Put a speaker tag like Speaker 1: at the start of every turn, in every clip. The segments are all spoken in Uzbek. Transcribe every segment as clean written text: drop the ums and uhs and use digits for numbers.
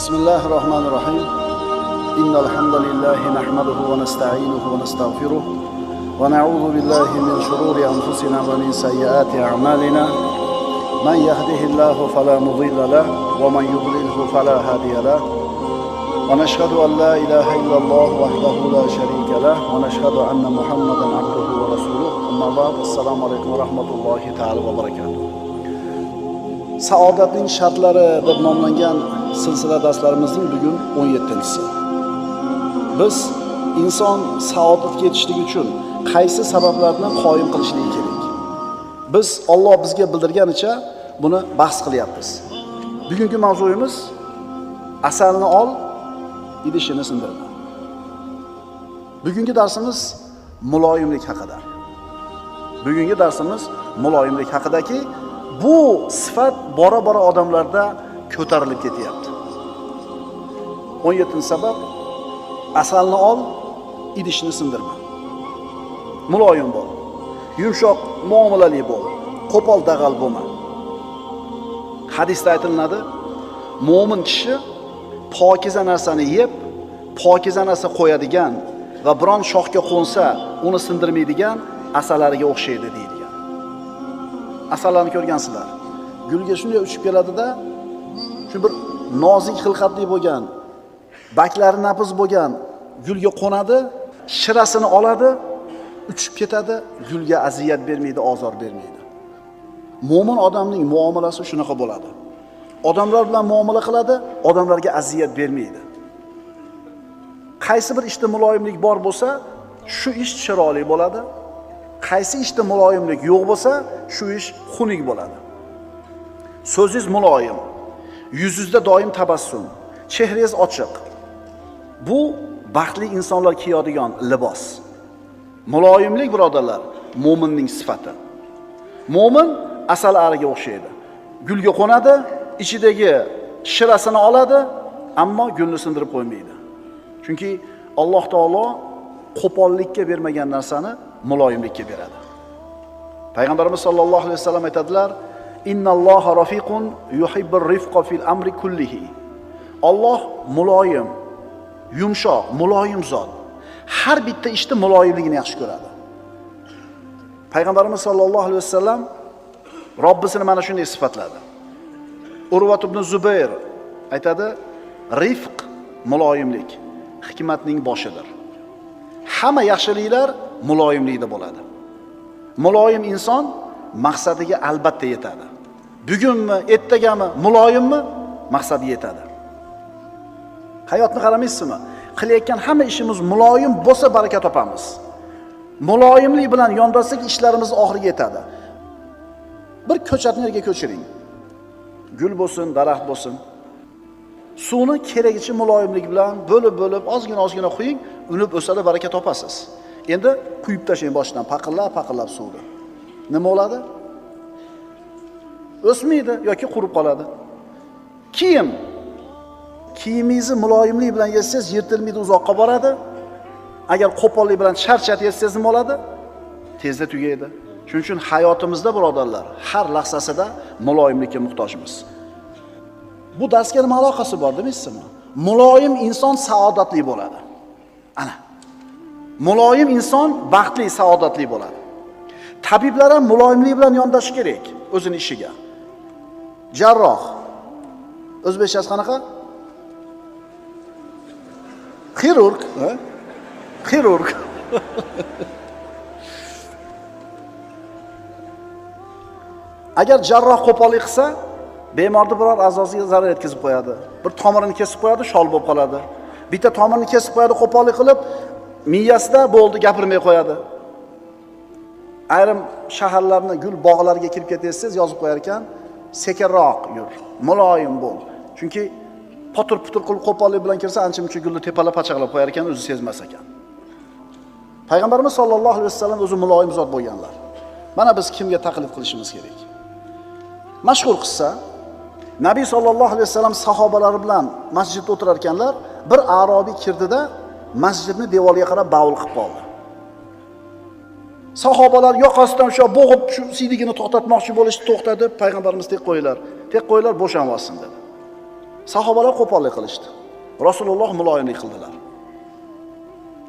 Speaker 1: Bismillahirrahmanirrahim. Innal hamdalillahi nahmaduhu va nasta'inuhu va nastaghfiruh va na'udzu billahi min shururi anfusina va min sayyiati a'malina. Man yahdihillahu fala mudilla lahu wa man yudlilhu fala hadiya lahu. Wa nashhadu an la ilaha illalloh wahdahu la sharika lahu wa nashhadu anna Muhammadan abduhu va rasuluh. Amma ba'd. Assalomu alaykum va rahmatullohi ta'ala va barakatuh. Saodatning shartlari deb nomlangan silsila darslarimizning bugun 17-si. Biz inson saodatga yetishligi uchun qaysi sabablarni qoyim qilishligi kerak? Biz Alloh bizga bildirganicha buni bahs qilyapmiz. Bugungi mavzuyimiz asalni ol, idishini sindirma. Bugungi darsimiz muloyimlik haqida. Bugungi darsimiz muloyimlik haqidaki bu sifat bora-bora odamlarda ko'tarilib ketyapti. 17-sabab asalni ol, idishni sindirma. Muloyim bo'l. Yumshoq muomalali bo'l. Qo'pol dag'al bo'lma. Hadisda aytiladi, mo'min kishi pokiza narsani yeb, pokiza narsa qo'yadigan va biron shoxga qo'nsa, uni sindirmaydigan asalariga o'xshaydi deyilgan. Asallarni ko'rgansizlar. Gulga shunday uchib keladida, shu bir nozik xilqatli bo'lgan, baklari napiz bo'lgan gulga qo'nadi, shirasini oladi, uchib ketadi, gulga aziyat bermaydi, ozor bermaydi. Mo'min odamning muomalasi shunaqa bo'ladi. Odamlar bilan muomala qiladi, odamlarga aziyat bermaydi. Qaysi bir ishda muloyimlik bor bo'lsa, shu ish chiroyli bo'ladi. Qaysi ishda muloyimlik yo'q bo'lsa, shu ish xunuk bo'ladi. So'zingiz muloyim, yuzingizda doim tabassum, chehrangiz ochiq. Bu baxtli insonlar kiyadigan libos. Muloyimlik, birodarlar, mo'minning sifati. Mo'min asal ariga o'xshaydi. Gulga qo'nadi, ichidagi shirasini oladi, ammo gulni sindirib qo'ymaydi. Chunki Alloh taolo qo'pollikka bermagan narsani muloyimlikka beradi. Payg'ambarimiz sollallohu alayhi vasallam aytadilar: "Innalloha rafiqun yuhibbur rifqa fil amri kullihi." Alloh muloyim, yumshoq, muloyim zot. Har bitta ishda muloyimligini yaxshi ko'radi. Payg'ambarimiz sollallohu alayhi vasallam Robbisini mana shunday sifatladi. Urvat ibn Zubayr aytadi: "Rifq muloyimlik hikmatning boshidir." Hamma yaxshiliklar muloyimlikda bo'ladi. Muloyim inson maqsadiga albatta yetadi. Bugunmi, ertagami muloyimmi, maqsadiga yetadi. Hayotni qaramaysizmi? Qilayotgan hamma ishimiz muloyim bo'lsa baraka topamiz. Muloyimlik bilan yondashsak ishlarimiz oxiriga yetadi. Bir ko'chatni yerga ko'chiring. Gul bo'lsin, daraxt bo'lsin. Suvni keragicha muloyimlik bilan bo'lib ozgina quying, unib o'sadi, baraka topasiz. Endi quyib tashlang boshidan, paqillab suvni. Nima bo'ladi? O'smaydi yoki qurib qoladi. Kiyimingizni muloyimlik bilan yechsangiz yirtilmaydi, uzoqqa boradi. Agar qo'pollik bilan charchat yechsangiz nima bo'ladi? Tezda tugaydi. Shuning uchun hayotimizda, birodarlar, har lahzasida muloyimlikka muhtojmiz. Bu darsga nima aloqasi bor demaysizmi? Muloyim inson saodatli bo'ladi. Ana. Muloyim inson baxtli, saodatli bo'ladi. Tabiblar ham muloyimlik bilan yondashish kerak o'zining ishiga. Jarroh. O'zbekchasi qanaqa? Xirurg, Xirurg. Agar jarroh qo'pollik qilsa, bemorni biror a'zosiga zarar yetkazib qo'yadi. Bir tomirini kesib qo'yadi, shol bo'lib qoladi. Bitta tomirini kesib qo'yadi, qo'pollik qilib, miyasida bo'ldi, gapirmay qo'yadi. Ayrim shaharlarni gul bog'lariga kirib ketsangiz yozib qo'yar ekan, sekinroq yur, muloyim bo'l. Chunki potur-putur qilib qo'pollik bilan kirsa, ancha-muncha gulni tepalab pachaqlab qo'yar ekan, o'zi sezmas ekan. Payg'ambarimiz sollallohu alayhi vasallam o'zi muloyim zot bo'lganlar. Mana biz kimga taqlid qilishimiz kerak? Mashhur qissa, Nabiy sollallohu alayhi vasallam sahobalari bilan masjidda o'tirar ekanlar, bir arobiy kirdida masjidni devoriga qarab bavul qilib qoldi. Sahobalar yoqasidan shu bo'g'ib shu siydigini to'xtatmoqchi bo'lishdi, to'xtadi. Payg'ambarimiz tek qo'yinglar, bo'shanib olsin dedi. Sahobalar qo'pollik qilishdi. Rasululloh muloyimlik qildilar.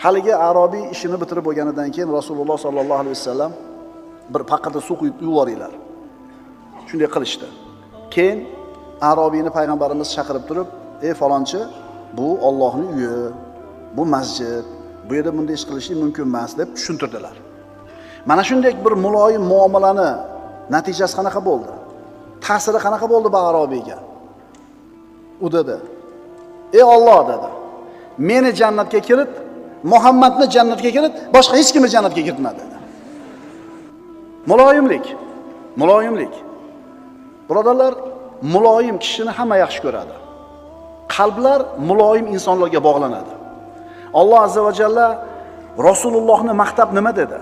Speaker 1: Haligi Arobiy ishini bitirib bo'lganidan keyin Rasululloh sallallohu alayhi vasallam bir paqirda suv quyib yuboringlar. Shunday qilishdi. Keyin Arobiyni payg'ambarimiz chaqirib turib, "Ey falonchi, bu Allohning uyi, bu masjid, bu yerda bunday ish qilishing mumkin emas" deb tushuntirdilar. Mana shunday bir muloyim muomalani natijasi qanaqa bo'ldi? Ta'siri qanaqa bo'ldi bu Arobiyga? U dedi: "Ey Alloh," dedi, "meni jannatga kirit, Muhammadni jannatga kirit, boshqa hech kimni jannatga kiritma" dedi. Muloyimlik, muloyimlik. Birodarlar, muloyim kishini hamma yaxshi ko'radi. Qalblar muloyim insonlarga bog'lanadi. Alloh azza va jalla Rasulullohni maqtab nima dedi?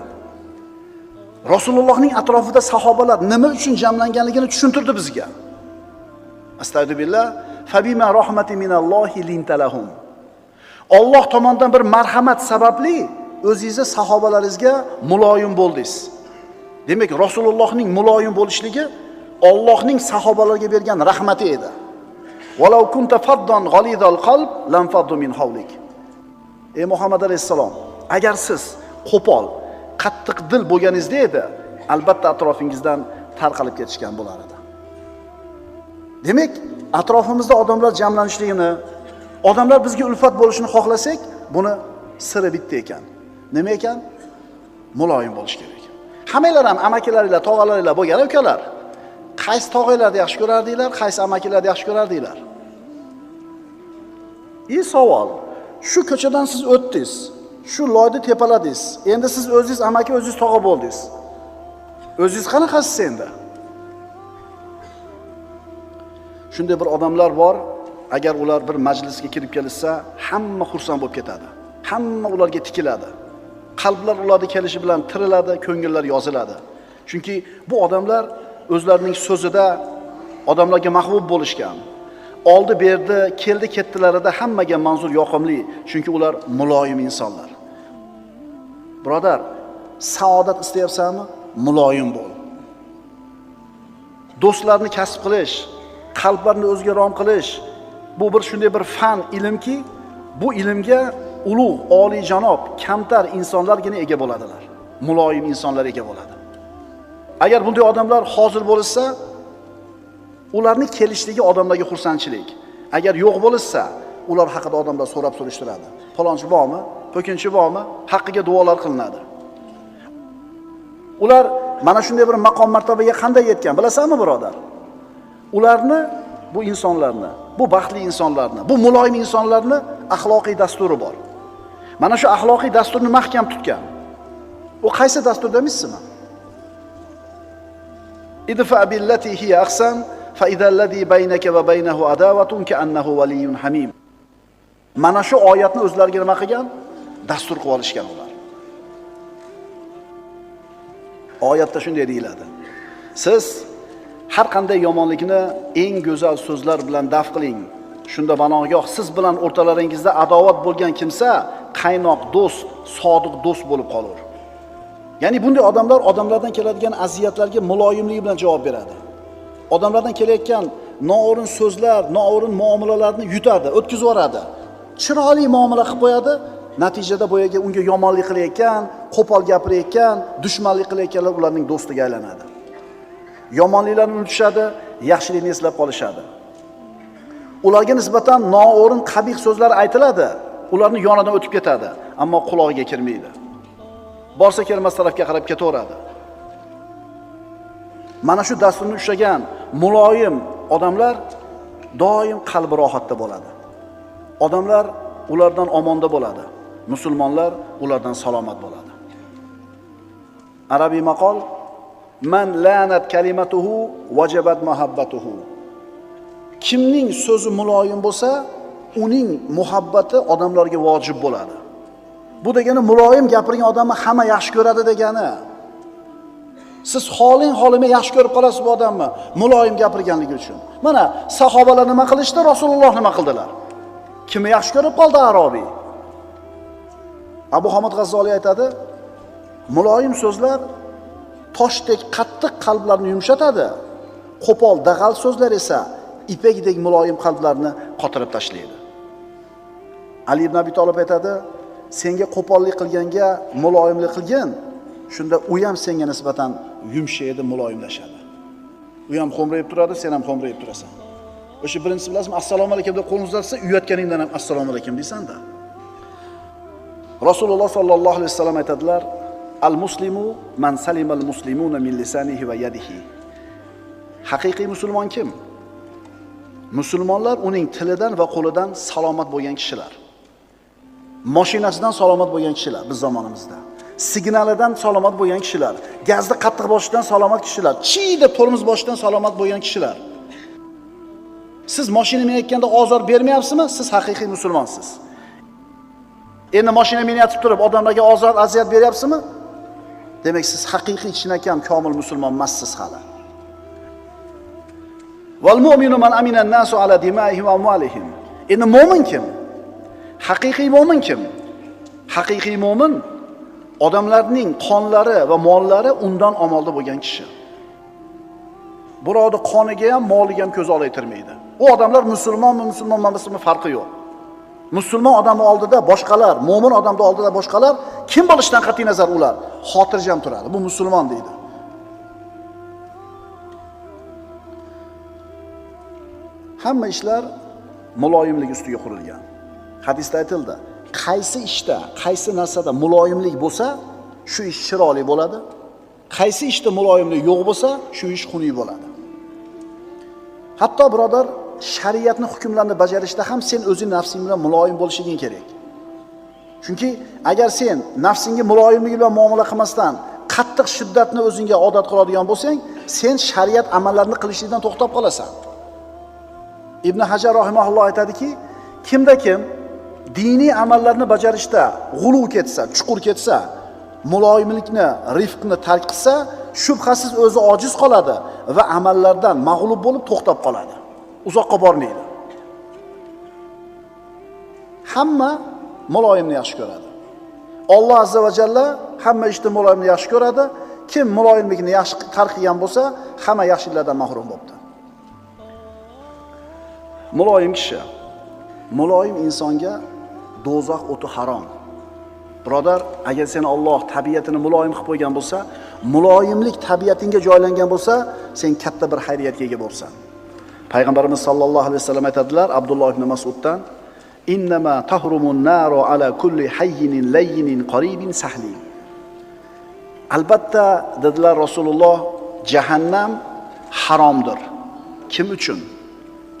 Speaker 1: Rasulullohning atrofida sahobalar nima uchun jamlanganligini tushuntirdi bizga. Astagfirullah, fabima rahmati minallohi lintalahum. Alloh tomonidan bir marhamat sababli o'zingizni sahobalaringizga muloyim bo'ldingiz. Demak, Rasulullohning muloyim bo'lishligi Allohning sahobalarga bergan rahmati edi. Walau kunta faddan ghalidal qalb lam faddu min hawlik. Ey Muhammad alayhisalom, agar siz qo'pol, qattiq dil bo'lganingizda edi, albatta atrofingizdan tarqalib ketishgan bo'lar edi. Demak, atrofimizda odamlar jamlanishligini, odamlar bizga ulfat bo'lishini xohlasak, buni siri bitta ekan. Nima ekan? Muloyim bo'lish kerak. Hammanglar ham amakilaringlar, tog'alaringlar bo'lgan ukalar. Qaysi tog'alarni yaxshi ko'rardinglar, qaysi amakilarni yaxshi ko'rardinglar? Savol. Shu ko'chadan siz o'tdingiz, shu loyni tepaladingiz. Endi siz o'zingiz amaki, o'zingiz tog'a bo'ldingiz. O'zingiz qanaqasiz endi? Shunday bir odamlar bor, agar ular bir majlisga kirib kelsa, hamma xursand bo'lib ketadi. Hamma ularga tikiladi. Qalblar ularning kelishi bilan tiriladi, ko'ngillar yoziladi. Chunki bu odamlar o'zlarining so'zida odamlarga mahbub bo'lishgan. Oldi berdi, keldi ketdilarida hammaga manzur yoqimli, chunki ular muloyim insonlar. Birodar, saodat istayapsanmi? Muloyim bo'l. Do'stlarni kasb qilish, qalblarni o'ziga rom qilish, bu bir shunday bir fan, ilmki, bu ilmga ulug', oliyjanob, kamtar insonlargina ega bo'ladilar. Muloyim insonlar ega bo'ladi. Agar bunday odamlar hozir bo'lsa, ularning kelishligi odamlarga xursandchilik. Agar yo'q bo'lsa, ular haqida odamlar so'rab surishtiradi. Falonchi bormi? To'kinchi bormi? Haqqiga duolar qilinadi. Ular mana shunday bir maqom martabaga qanday yetgan, bilasanmi, birodar? Ularni, bu insonlarni, bu baxtli insonlarni, bu muloyim insonlarni axloqiy dasturi bor. Mana shu axloqiy dasturni mahkam tutgan. U qaysi dastur deysizmi? Idfa billati hiya ahsan fa idha alladhi baynaka va baynahu adawatun ka'annahu waliyyun hamim. Mana shu oyatni o'zlariga nima qilgan? Dastur qilib olishgan ular. Oyatda shunday deyiladi. Siz har qanday yomonlikni eng go'zal so'zlar bilan daf qiling. Shunda banogoh siz bilan o'rtalaringizda adovat bo'lgan kimsa qaynoq do'st, sodiq do'st bo'lib qolur. Ya'ni bunday odamlar odamlardan keladigan aziyatlarga muloyimlik bilan javob beradi. Odamlardan kelayotgan noo'rin so'zlar, noo'rin muomalalarni yutadi, o'tkazib yuboradi. Chiroyli muomala qilib qo'yadi. Natijada boyaga unga yomonlik qilayotgan, qo'pol gapirayotgan, dushmanlik qilayotganlar ularning do'stiga aylanadi. Yomonliklarni unutishadi, yaxshilikni eslab qolishadi. Ularga nisbatan noo'rin, qabih so'zlar aytiladi, ularning yonidan o'tib ketadi, ammo quloqiga kirmaydi. Borsa kelmas tarafga qarab ketaveradi. Mana shu dasturni ushlagan muloyim odamlar doim qalbi rohatda bo'ladi. Odamlar ulardan omonda bo'ladi. Musulmonlar ulardan salomat bo'ladi. Arabiy maqol: "Man lanat kalimatuhu wajabat mahabbatuhu." Kimning so'zi muloyim bo'lsa, uning muhabbati odamlarga vojib bo'ladi. Bu degani muloyim gapirgan odamni hamma yaxshi ko'radi degani. Siz holimay yaxshi ko'rib qolasiz bu odamni muloyim gapirganligi uchun. Mana sahobalar nima qilishdi, Rasululloh nima qildilar? Kimni yaxshi ko'rib qoldi Arobiy? Abu Hamid G'azzoliy aytadi, muloyim so'zlar toshdek qattiq qalblarni yumshatadi. Qo'pol, dag'al so'zlar esa ipakdek muloyim qalblarni qotirib tashlaydi. Ali ibn Abi Talib aytadi, senga qo'pollik qilganga muloyimlik qilgin, shunda u ham senga nisbatan yumshaydi, muloyimlashadi. U ham xo'mrayib turadi, sen ham xo'mrayib turasan. O'sha birinchisi bilasizmi, assalomu alaykum deb qo'lni uzatsa, uyatganingdan ham assalomu alaykum deysan-da. Rasululloh sallallohu alayhi vasallam aytadilar, al-muslimu man salima al-muslimuna min lisanihi va yadihi. Haqiqiy musulmon kim? Musulmonlar uning tilidan va qo'lidan salomat bo'lgan kishilar. Mashinasidan salomat bo'lgan kishilar biz zamonimizda. Signalidan salomat bo'lgan kishilar, gazni qattiq boshidan salomat kishilar, chiyda tormoz boshidan salomat bo'lgan kishilar. Siz mashina minayotganda ozor bermayapsizmi? Siz haqiqiy musulmonsiz. Endi mashina minayotib turib odamlarga ozor, aziyat beryapsizmi? Demak, siz haqiqiy chinakam komil musulmon emassiz hali. Val mu'minu man amina an-nasu ala dima'ihim va amwalihim. Endi mu'min kim? Haqiqiy mu'min kim? Haqiqiy mu'min odamlarning qonlari va mollari undan amalda bo'lgan kishi. Birovning qoniga ham, moliga ham ko'z olaytirmaydi. U odamlar musulmonmi, musulmon emasmi farqi yo'q. Musulmon odam oldida boshqalar, mu'min odamning oldida boshqalar kim bo'lishidan qat'iy nazar ular xotirjam turadi. Bu musulmon deydi. Hamma ishlar muloyimlik ustiga qurilgan. Hadisda aytildi, qaysi ishda, qaysi narsada muloyimlik bo'lsa, shu ish chiroyli bo'ladi. Qaysi ishda muloyimlik yo'q bo'lsa, shu ish xunuk bo'ladi. Hatto birodar, shariatning hukmlarini bajarishda ham sen o'zing nafsing bilan muloyim bo'lishing kerak. Chunki agar sen nafsingga muloyimlik bilan muomala qilmasdan qattiq shiddatni o'zingga odat qiladigan bo'lsang, sen shariat amallarini qilishlikdan to'xtab qolasan. Ibn Hajar rahimahulloh aytadiki, kimda kim diniy amallarni bajarishda g'uluv ketsa, chuqur ketsa, muloyimlikni, rifqni tark qilsa, shubhasiz o'zi ojiz qoladi va amallardan mag'lub bo'lib to'xtab qoladi. Uzoqqa bormaydi. Hamma muloyimni yaxshi ko'radi. Alloh azza va jalla hamma ishda muloyimni yaxshi ko'radi. Kim muloyimlikni yaxshi tark qilgan bo'lsa, hamma yaxshiliklardan mahrum bo'ldi. Muloyim kishi, muloyim insonga do'zax o'ti harom. Birodar, agar sen Alloh tabiatini muloyim qilib qo'ygan bo'lsa, muloyimlik tabiatingga joylangan bo'lsa, sen katta bir xayriyatga ega bo'lsan. Payg'ambarimiz sollallohu alayhi vasallam aytadilar, Abdulloh ibn Mas'uddan, "Innama tahrumun naru ala kulli hayyinin layyinin qaribin sahlin." Albatta dedilar Rasululloh, jahannam haromdir. Kim uchun?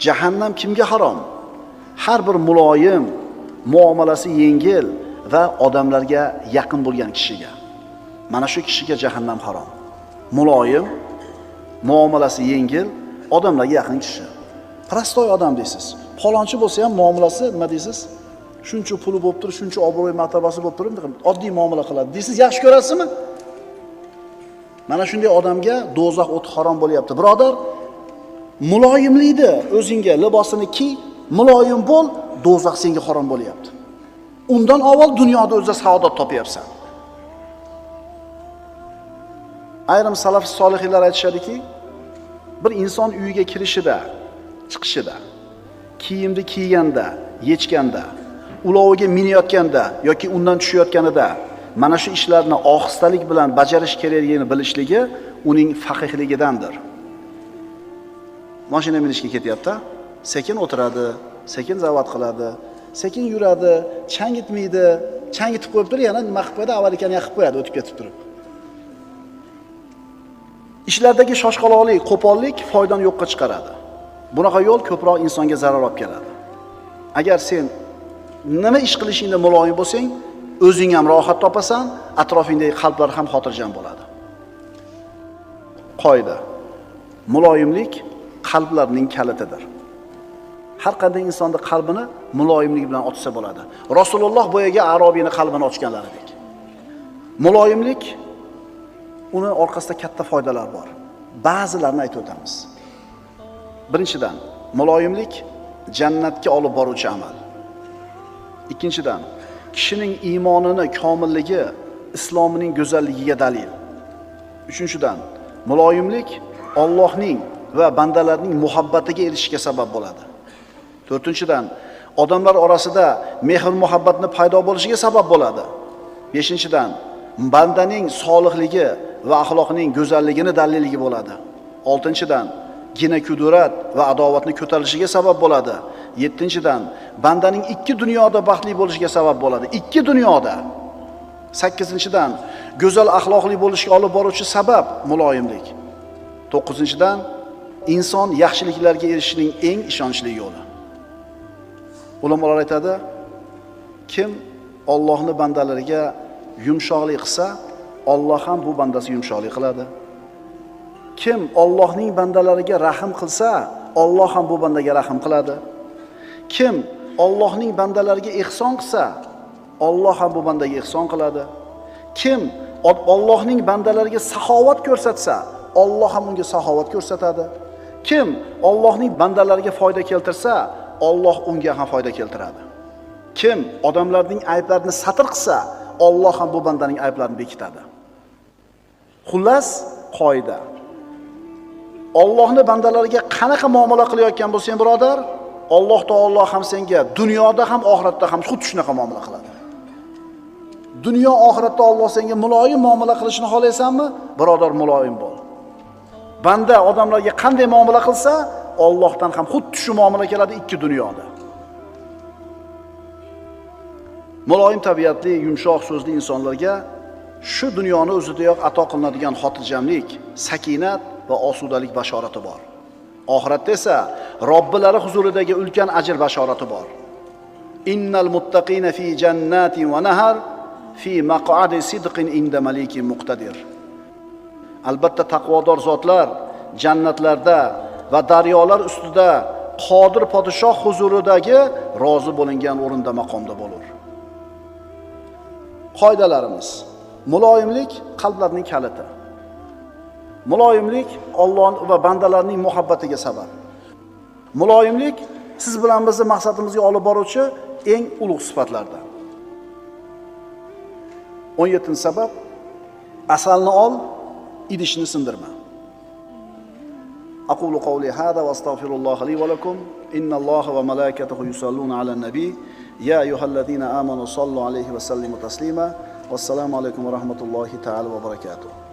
Speaker 1: Jahannam kimga harom? Har bir muloyim, muomalasi yengil va odamlarga yaqin bo'lgan kishiga. Mana shu kishiga jahannam harom. Muloyim, muomalasi yengil, odamlarga yaqin kishi. Prostoy odam deysiz. Falonchi bo'lsa ham muomalasi nima deysiz? Shuncha puli bo'lib turib, shuncha obro'y martabasi bo'lib turib, oddiy muomala qiladi. Deysiz, yaxshi ko'rasizmi? Mana shunday odamga do'zax o'ti harom bo'lyapti. Birodar, muloyimlikni o'zingga libosini kiy, muloyim bo'l, do'zax senga harom bo'lyapti. Undan avval dunyoda o'zida saodat topyapsan. Ayrim salaf solihlar aytishadiki, bir inson uyiga kirishida, chiqishida, kiyimni kiyganda, yechganda, uloviga minayotganda yoki undan tushayotganida mana shu ishlarni ohistalik bilan bajarish kerakligini bilishligi uning faqihligidandir. Mashina minishga ketyapti, sekin o'tiradi, sekin zavat qiladi, sekin yuradi, changitmaydi, changitib qo'yib turib, yana nima qilib qo'yadi, avvalikani yoqib qo'yadi o'tib ketib turib. Ishlardagi shoshqaloqlik, qo'pollik foydani yo'qqa chiqaradi. Bunaqa yo'l ko'proq insonga zarar olib keladi. Agar sen nima ish qilishingda muloyim bo'lsang, o'zing ham rohat topasan, atrofingdagi qalblar ham xotirjam bo'ladi. Qoida: muloyimlik qalblarning kalitidir. Har qanday insonning qalbini muloyimlik bilan ochsa bo'ladi. Rasululloh boyaga Arobiyning qalbini ochganlaridek. Muloyimlik uni orqasida katta foydalar bor. Ba'zilarini aytib o'tamiz. Birinchidan, muloyimlik jannatga olib boruvchi amal. Ikkinchidan, kishining iymonini komilligi, islomining go'zalligiga dalil. Uchinchidan, muloyimlik Allohning va bandalarning muhabbatiga erishishga sabab bo'ladi. 4-dan, odamlar orasida mehr-muhabbatni paydo bo'lishiga sabab bo'ladi. 5-dan, bandaning solihligi va axloqining go'zalligini dalilligi bo'ladi. 6-dan, gina kudurat va adovatni ko'tarilishiga sabab bo'ladi. 7-dan, bandaning ikki dunyoda baxtli bo'lishiga sabab bo'ladi. Ikki dunyoda. 8-dan, go'zal axloqli bo'lishga olib boruvchi sabab muloyimlik. 9-dan, inson yaxshiliklarga erishishning eng ishonchli yo'li. Ulamolar aytadi, kim Allohning bandalariga yumshoqlik qilsa, Alloh ham bu bandasiga yumshoqlik qiladi. Kim Allohning bandalariga rahim qilsa, Alloh ham bu bandaga rahim qiladi. Kim Allohning bandalariga ihson qilsa, Alloh ham bu bandaga ihson qiladi. Kim Allohning bandalariga saxovat ko'rsatsa, Alloh ham unga saxovat ko'rsatadi. Kim Allohning bandalariga foyda keltirsa, Alloh unga ham foyda keltiradi. Kim odamlarning ayblarini satr qilsa, Alloh ham bu bandaning ayblarini bekitadi. Xullas, qoida. Allohning bandalariga qanaqa muomala qilayotgan bo'lsang, birodar, Alloh taolo ham senga dunyoda ham oxiratda ham xuddi shunaqa muomala qiladi. Dunyo oxiratda Alloh senga muloyim muomala qilishini xohlaysanmi? Birodar, muloyim bo'l. Banda odamlarga qanday muomala qilsa, Allohdan ham xuddi shu muomala keladi ikki dunyoda. Muloyim tabiatli, yumshoq so'zli insonlarga shu dunyoni o'zidayoq ato qilinadigan xotirjamlik, sakinat va osudalik bashorati bor. Oxiratda esa Robbilari huzuridagi ulkan ajr bashorati bor. Innal muttaqina fi jannatin va nahar fi maq'adi sidqin inda malikin muqtadir. Albatta taqvodor zotlar jannatlarda va daryolar ustida qodir podshoh huzuridagi rozi bo'lingan o'rinda maqomda bo'lur. Qoidalarimiz: muloyimlik qalblarning kaliti. Muloyimlik Alloh va bandalarning muhabbatiga sabab. Muloyimlik siz bilan bizning maqsadimizga olib boruvchi eng ulug' sifatlardan. 17-sabab: asalni ol, idishni sindirma. Aqulu qawli hada va astaghfirulloh li va lakum. Innalloha va malaikatahu yusalluna alan nabiy. Ya ayyuhallazina amanu sallu alayhi va sallimu taslima. Wassalamu alaykum va rahmatullohi ta'ala va barakatuh.